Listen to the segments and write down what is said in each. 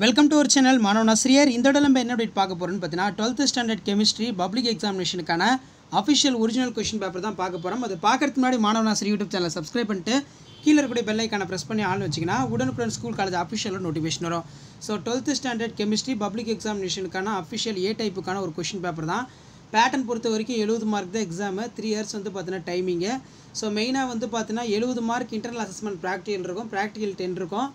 Welcome to our channel மாணவன் ஆசிரியர். இந்த இடம் நம்ம என்ன அப்டேட் பார்க்க போகிறோம்னு பார்த்தீங்கன்னா 12th ஸ்டாண்டர்ட் கெமிஸ்ட்ரி பப்ளிக் எக்ஸாமினேஷனுக்கான அஃபிஷியல் ஒரிஜினல் கொஷின் பேப்பர் தான் பார்க்க போகிறோம். அது பார்க்கறதுக்கு முன்னாடி மாணவன் ஆசிரியர் யூடியூப் சேனலை சப்ஸ்கிரைப் பண்ணிட்டு கீழே இருக்கக்கூடிய பெல் ஐக்கானை ப்ரெஸ் பண்ணி ஆன் வச்சிங்கன்னா உடனுக்குடன் ஸ்கூல் காலேஜ் அஃபிஷியலாக நோட்டிஃபிகேஷன் வரும். So 12th standard chemistry public எக்ஸாமினேஷனுக்கான அஃபிஷியல் ஏ டைப்புக்கான ஒரு கொஷின் பேப்பர் தான். பேட்டர்ன் பொறுத்த வரைக்கும் 70 மார்க் தான் எக்ஸாமு. 3 இயர்ஸ் வந்து பார்த்தீங்கன்னா டைமிங்கு. ஸோ மெயினாக வந்து பார்த்தீங்கன்னா 70 மார்க் இன்டர்னல் அசஸ்மெண்ட் ப்ராக்டிகல் இருக்கும், ப்ராக்டிகல் 10 இருக்கும்.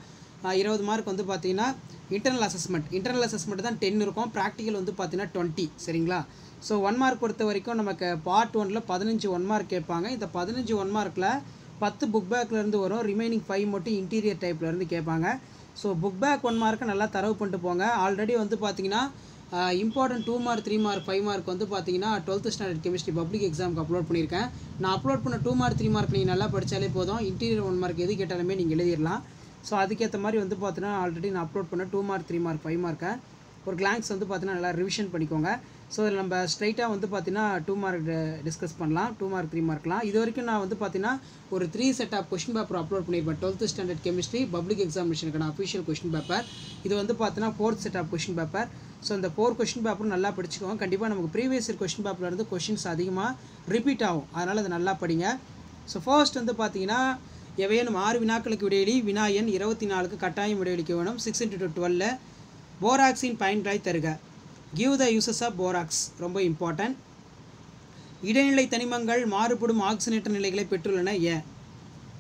20 மார்க் வந்து பார்த்தீங்கன்னா இன்டர்னல் அசஸ்மெண்ட் தான் 10 இருக்கும், ப்ராக்டிக்கல் வந்து பார்த்தீங்கன்னா 20. சரிங்களா? ஸோ 1 மார்க் பொறுத்த வரைக்கும் நமக்கு பார்ட் 1ல் 15 1 மார்க் கேட்பாங்க. இந்த 15 1 மார்க்கில் 10 புக் பேக்லேருந்து வரும், ரிமைனிங் 5 மட்டும் இன்டீரியர் டைப்லேருந்து கேட்பாங்க. ஸோ புக் பேக் 1 மார்க்கை நல்லா தரவு பண்ணிட்டு போங்க. ஆல்ரெடி வந்து பார்த்தீங்கன்னா இம்பார்ட்டன்ட் 2 மார்க் 3 மார்க் 5 மார்க் வந்து பார்த்தீங்கன்னா 12th ஸ்டாண்டர்ட் கெமிஸ்ட்ரி பப்ளிக் எக்ஸாமுக்கு அப்லோட் பண்ணியிருக்கேன். நான் அப்லோட் பண்ண 2 மார்க் 3 மார்க் நீங்கள் நல்லா படித்தாலே போதும். இன்டீரியர் 1 மார்க் எது கேட்டாலுமே நீங்கள் எழுதிடலாம். ஸோ அதுக்கேற்ற மாதிரி வந்து பார்த்தீங்கன்னா ஆல்ரெடி நான் அப்லோட் பண்ண 2 மார்க் 3 மார்க் 5 மார்க்கை ஒரு கிளான்ஸ் வந்து பார்த்தீங்கன்னா நல்லா ரிவிஷன் பண்ணிக்கோங்க. ஸோ இதில் நம்ம ஸ்ட்ரைட்டாக வந்து பார்த்தீங்கன்னா 2 மார்க் டிஸ்கஸ் பண்ணலாம், 2 மார்க் 3 மார்க்லாம். இது வரைக்கும் நான் வந்து பார்த்தீங்கன்னா ஒரு 3 set of question paper upload பண்ணியிருப்பேன் 12th ஸ்டாண்டர்ட் கெமிஸ்ட்ரி பப்ளிக் எக்ஸாமினேஷனுக்கான அஃபிஷியல் கொஷின் பேப்பர். இது வந்து பார்த்தீங்கன்னா 4th set of question paper. So இந்த 4 கொஷின் பேப்பரும் நல்லா படிச்சுக்கோங்க. கண்டிப்பாக நமக்கு ப்ரீவியஸ் இயர் கொஷின் பேப்பர்லேருந்து கொஷின்ஸ் அதிகமாக ரிப்பீட் ஆகும், அதனால் அதை நல்லா படிங்க. ஸோ ஃபர்ஸ்ட் வந்து பார்த்தீங்கன்னா எவையேனும் 6 வினாக்களுக்கு விடையளி. வினா எண் 24க்கு கட்டாயம் விடையளிக்க வேணும். 6 × 12 போராக்ஸின் பயன்களை தருக. Give the uses of borax, ரொம்ப இம்பார்ட்டன்ட். இடைநிலை தனிமங்கள் மாறுபடும் ஆக்சிஜனேற்ற நிலைகளை பெற்றுள்ளன. ஏன்?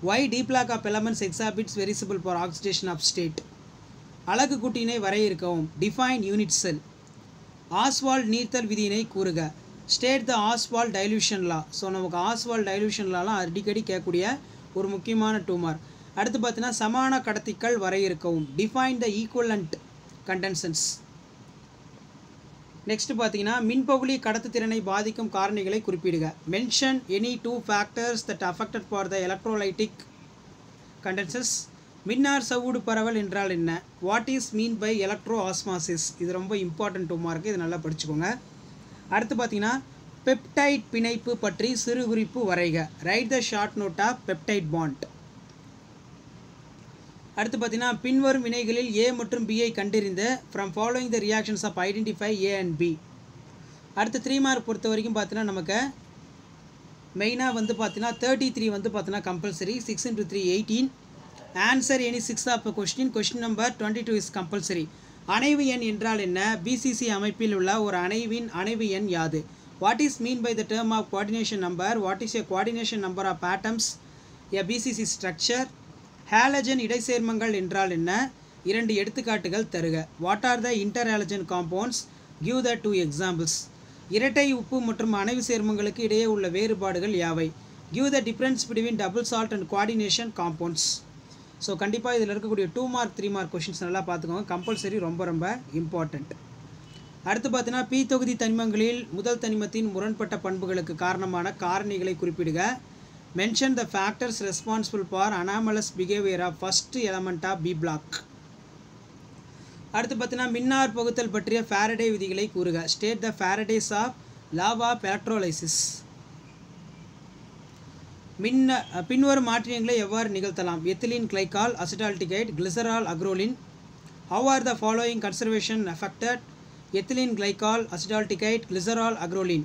Why d block of elements exhibits variable for oxidation of state. அலகு கூட்டினை வரையறுக்கவும். Define unit cell. ஆஸ்வால்ட் நீர்த்தல் விதியினை கூறுக. State the Ostwald dilution law. So நமக்கு ஆஸ்வால்ட் டைல்யூஷன் லாலாம் அடிக்கடி கேட்கக்கூடிய ஒரு முக்கியமான 2 மார்க். அடுத்து பார்த்தீங்கன்னா சமான கடத்திகள் வரையறுக்கவும். Define the equivalent conductance. Next பார்த்தீங்கன்னா மின்பகுளி கடத்துத்திறனை பாதிக்கும் காரணிகளை குறிப்பிடுக. Mention any 2 factors that affected for the electrolytic conductance. மின்னார் சவுடு பரவல் என்றால் என்ன? What is mean by electro osmosis. இது ரொம்ப இம்பார்ட்டன்ட் 2 மார்க்கு, இது நல்லா படிச்சுக்கோங்க. அடுத்து பார்த்தீங்கன்னா பெப்டைட் பிணைப்பு பற்றி சிறு குறிப்பு வரைக. Write the short note of peptide bond. அடுத்து பார்த்தீங்கன்னா பின்வரும் வினைகளில் ஏ மற்றும் பியை கண்டறிந்து from following the reactions of identify A and B. அடுத்து 3 மார்க் பொறுத்த வரைக்கும் பார்த்தீங்கன்னா நமக்கு மெயினாக வந்து பார்த்தீங்கன்னா 33 வந்து பார்த்தீங்கன்னா compulsory. 6 × 3 18. Answer any 6 of question. Question number 22 is compulsory. அணைவு எண் என்றால் என்ன? பிசிசி அமைப்பில் உள்ள ஒரு அணைவின் அணைவு எண் யாது? What is mean by the term of coordination number? What is a coordination number of atoms? A BCC structure. Halogen இடைச்சேர்மங்கள் என்றால் என்ன? 2 எடுத்துக்காட்டுகள் தருக. What are the interhalogen compounds? Give the 2 examples. இரட்டை உப்பு மற்றும் அணைவு சேர்மங்களுக்கு இடையே உள்ள வேறுபாடுகள் யாவை? Give the difference between double salt and coordination compounds. So கண்டிப்பாக இதில் இருக்கக்கூடிய 2 மார்க் 3 மார்க் கொஷின்ஸ் நல்லா பார்த்துக்கோங்க, கம்பல்சரி, ரொம்ப ரொம்ப இம்பார்ட்டண்ட். அடுத்து பார்த்தீங்கன்னா பி தொகுதி தனிமங்களில் முதல் தனிமத்தின் முரண்பட்ட பண்புகளுக்கு காரணமான காரணிகளை குறிப்பிடுக. Mention the factors responsible for anomalous behaviour of first element of p block. அடுத்து பார்த்தீங்கன்னா மின்னார் பகுத்தல் பற்றிய ஃபாரடே விதிகளை கூறுக. State the Faraday's of law of electrolysis. பின்வரும் மாற்றியங்களை எவ்வாறு நிகழ்த்தலாம்? Ethylene glycol, acetaldehyde, glycerol, acrolein. How are the following conservation affected? Ethylene glycol, acetaldehyde, glycerol, acrolein.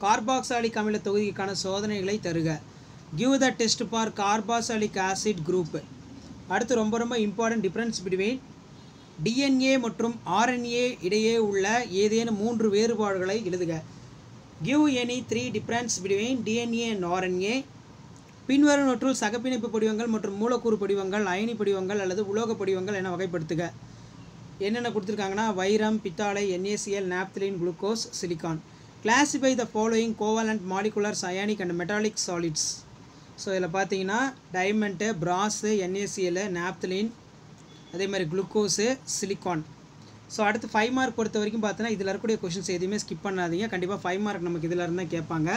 Carboxylic அமில தொகுதிக்கான சோதனைகளை தருக. Give the test for carboxylic acid group. அடுத்து ரொம்ப ரொம்ப இம்பார்ட்டன்ட் டிஃப்ரென்ஸ் பிட்வீன் டிஎன்ஏ மற்றும் ஆர்என்ஏ இடையே உள்ள ஏதேனும் 3 வேறுபாடுகளை எழுதுக. Give any 3 difference between DNA and RNA. பின்வருவனவற்றுள் சகப்பிணைப்பு படிவங்கள் மற்றும் மூலக்கூறு படிவங்கள், அயனி படிவங்கள் அல்லது உலோக படிவங்கள் என வகைப்படுத்துக. என்னென்ன கொடுத்துருக்காங்கன்னா வைரம், பித்தாளை, NaCl, naphthalene, glucose, silicon. Classify the following covalent moleculars ionic and metallic solids. So இதில் பார்த்தீங்கன்னா டைமண்ட்டு, பிராஸு, NaCl, நாப்தலின், அதே மாதிரி குளுக்கோஸு, சிலிக்கான். ஸோ அடுத்து 5 மார்க் பொறுத்த வரைக்கும் பார்த்தீங்கன்னா இதில் இருக்கக்கூடிய கொஷின்ஸ் எதுவுமே ஸ்கிப் பண்ணாதீங்க. கண்டிப்பாக 5 மார்க் நமக்கு இதில் இருந்தால் கேட்பாங்க.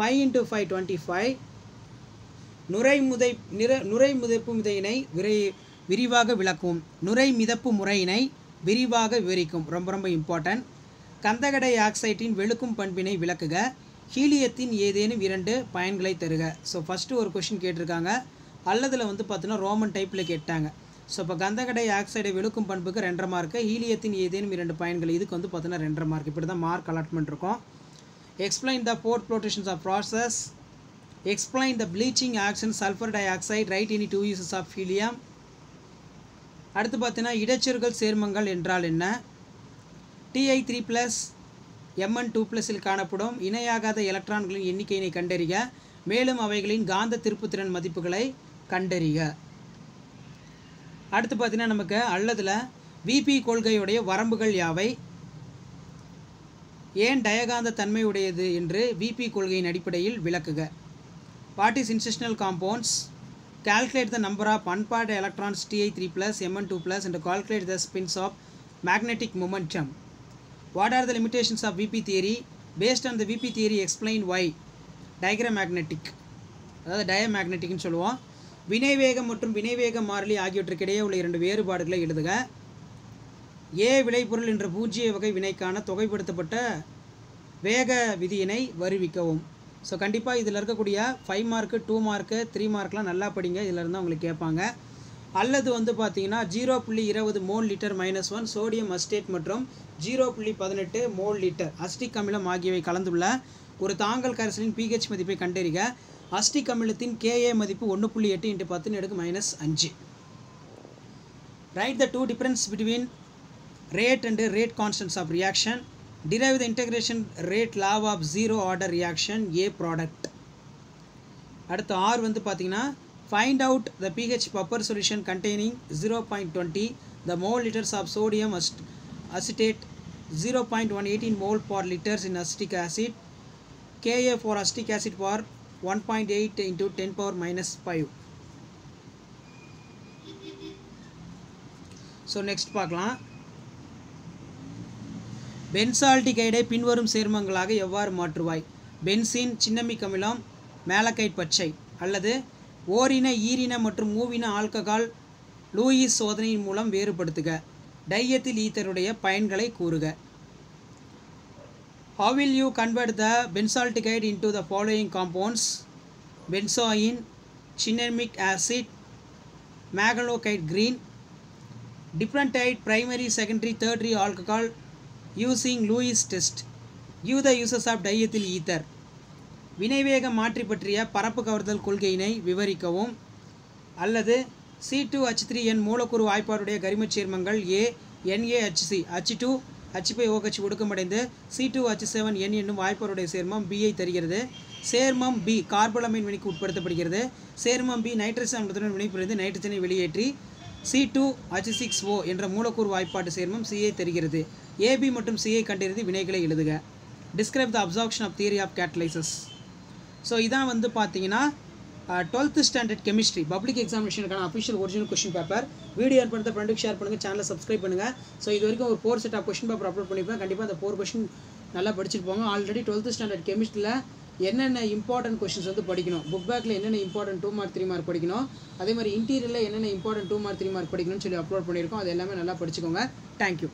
5 × 5 25. நுரை மிதப்பு முறையினை விரிவாக விளக்கும். நுரை மிதப்பு முறையினை விரிவாக விவரிக்கும், ரொம்ப ரொம்ப இம்பார்ட்டன்ட். கந்தக டை ஆக்சைட்டின் வெளுக்கும் பண்பினை விளக்குக. ஹீலியத்தின் ஏதேனும் 2 பயன்களை தருக. ஸோ ஃபஸ்ட்டு ஒரு கொஷின் கேட்டிருக்காங்க, அல்லதில் வந்து பார்த்தீங்கன்னா ரோமன் டைப்பில் கேட்டாங்க. ஸோ இப்போ கந்தக டை ஆக்சைடை விழுக்கும் பண்புக்கு 2.5 மார்க்கு, ஹீலியத்தின் ஏதேனும் 2 பயன்கள் இதுக்கு வந்து பார்த்தீங்கன்னா 2.5 மார்க். இப்படி தான் மார்க் அலாட்மெண்ட் இருக்கும். Explain the froth flotations of process, explain the bleaching action sulphur dioxide, write any 2 uses of helium. அடுத்து பார்த்தீங்கன்னா இடைச்செருகல் சேர்மங்கள் என்றால் என்ன, Ti3+ Mn2+ இல் காணப்படும் இணையாகாத எலக்ட்ரான்களின் எண்ணிக்கையினை கண்டறிக, மேலும் அவைகளின் காந்த திருப்புத்திறன் மதிப்புகளை கண்டறிக. அடுத்து பார்த்தீங்கன்னா நமக்கு அல்லதுல விபி கொள்கையுடைய வரம்புகள் யாவை, ஏன் டயகாந்த தன்மை உடையது என்று விபி கொள்கையின் அடிப்படையில் விளக்குக. What is interstitial compounds, calculate the number of unpaired electrons Ti3+ Mn2+ and calculate the spins of magnetic momentum. What are the limitations of VP theory? Based on the VP theory, explain why. Diagrammatic, அதாவது டயமேக்னெட்டிக்னு சொல்லுவோம். வினைவேகம் மற்றும் வினைவேக மாறிலி ஆகியவற்றுக்கிடையே உள்ள 2 வேறுபாடுகளை எழுதுக. ஏ விளைபொருள் என்ற பூஜ்ஜிய வகை வினைக்கான தொகைப்படுத்தப்பட்ட வேக விதியினை வருவிக்கவும். ஸோ கண்டிப்பாக இதில் இருக்கக்கூடிய 5 மார்க்கு 2 மார்க்கு 3 மார்க்லாம் நல்லா படிங்க, இதில் இருந்தால் உங்களுக்கு கேட்பாங்க. அல்லது வந்து பார்த்தீங்கன்னா 0.20 மோல் லிட்டர் -1 சோடியம் அசிட்டேட் மற்றும் 0.18 மோல் லிட்டர் அசிட்டிக் அமிலம் ஆகியவை கலந்துள்ள ஒரு தாங்கல் கரைசலின் pH மதிப்பை கண்டறிக. அசிட்டிக் அமிலத்தின் Ka மதிப்பு 1.8 × 10⁻⁵. Write the two difference between rate and rate constants of reaction. Derive the integration rate law of zero order reaction A product. அடுத்து R வந்து பார்த்தீங்கன்னா find out the pH of upper solution containing 0.20 the mole liters of sodium acetate, 0.118 mole per liters in acetic acid, Ka for acetic acid for 1.8 × 10⁻⁵. So next பார்க்கலாம். பென்சால்டிகைடை பின்வரும் சேர்மங்களாக எவ்வாறு மாற்றுவாய். Benzene cinnamic அமிலம், மேலக்கைட் பச்சை. அல்லது ஓரின ஈரின மற்றும் மூவின ஆல்கஹால் லூயிஸ் சோதனையின் மூலம் வேறுபடுத்துக. டையத்தில் ஈத்தருடைய பயன்களை கூறுக. How will you convert the benzaldehyde into the following compounds? Benzoin, cinnamic acid, megalocite green. Differentiate primary, secondary, tertiary alcohol using Lewis test. Give the uses of diethyl ether. வினைவேக மாற்றி பற்றிய பரப்பு கவர்தல் கொள்கையினை விவரிக்கவும். அல்லது C2H3N மூலக்கூறு வாய்ப்பாடுடைய கரிமச் சேர்மங்கள் A NaHC H2 H5OH ஒடுக்கமடைந்து C2H7N என்னும் வாய்ப்பாடுடைய சேர்மம் B ஐ தருகிறது. சேர்மம் B கார்பலமைன் வினைக்கு உட்படுத்தப்படுகிறது. சேர்மம் B நைட்ரஜன் அமிலத்துடன் வினைபுரிந்து நைட்ரஜனை வெளியேற்றி C2H6O என்ற மூலக்கூறு வாய்ப்பாட்டு சேர்மம் C ஐ தருகிறது. AB மற்றும் C ஐ கண்டறிந்து வினைகளை எழுதுக. Describe the absorption of theory of catalysis. So இதான் வந்து பார்த்தீங்கன்னா 12th ஸ்டாண்டர்ட் கெமிஸ்ட்ரி பப்ளிக் எக்ஸாமினேஷனுக்கான official original question paper. Video ஏன் பண்ணுறது ஃப்ரெண்டுக்கு ஷேர் பண்ணுங்கள், சேனலை சப்ஸ்கிரைப் பண்ணுங்கள். ஸோ இது வரைக்கும் ஒரு 4 set of question paper upload பண்ணியிருப்பேன். கண்டிப்பாக அந்த 4 கொஸ்டின் நல்லா படிச்சுட்டு போங்க. ஆல்ரெடி 12th ஸ்டாண்டர்ட் கெமிஸ்ட்ரியில் என்னென்ன இம்பார்ட்டன்ட் கொஸ்டின்ஸ் வந்து படிக்கணும், புக் பேக்கில் என்னென்ன இம்பார்ட்டன்ட் 2 மார்க் 3 மார்க் படிக்கணும், அதே மாதிரி இன்டீரியரில் என்னென்ன இம்பார்ட்டன்ட் 2 மார்க் 3 மார்க் படிக்கணும்னு சொல்லி அப்லோட் பண்ணியிருக்கோம். அது எல்லாமே நல்லா படிச்சுக்கோங்க. தேங்க்யூ.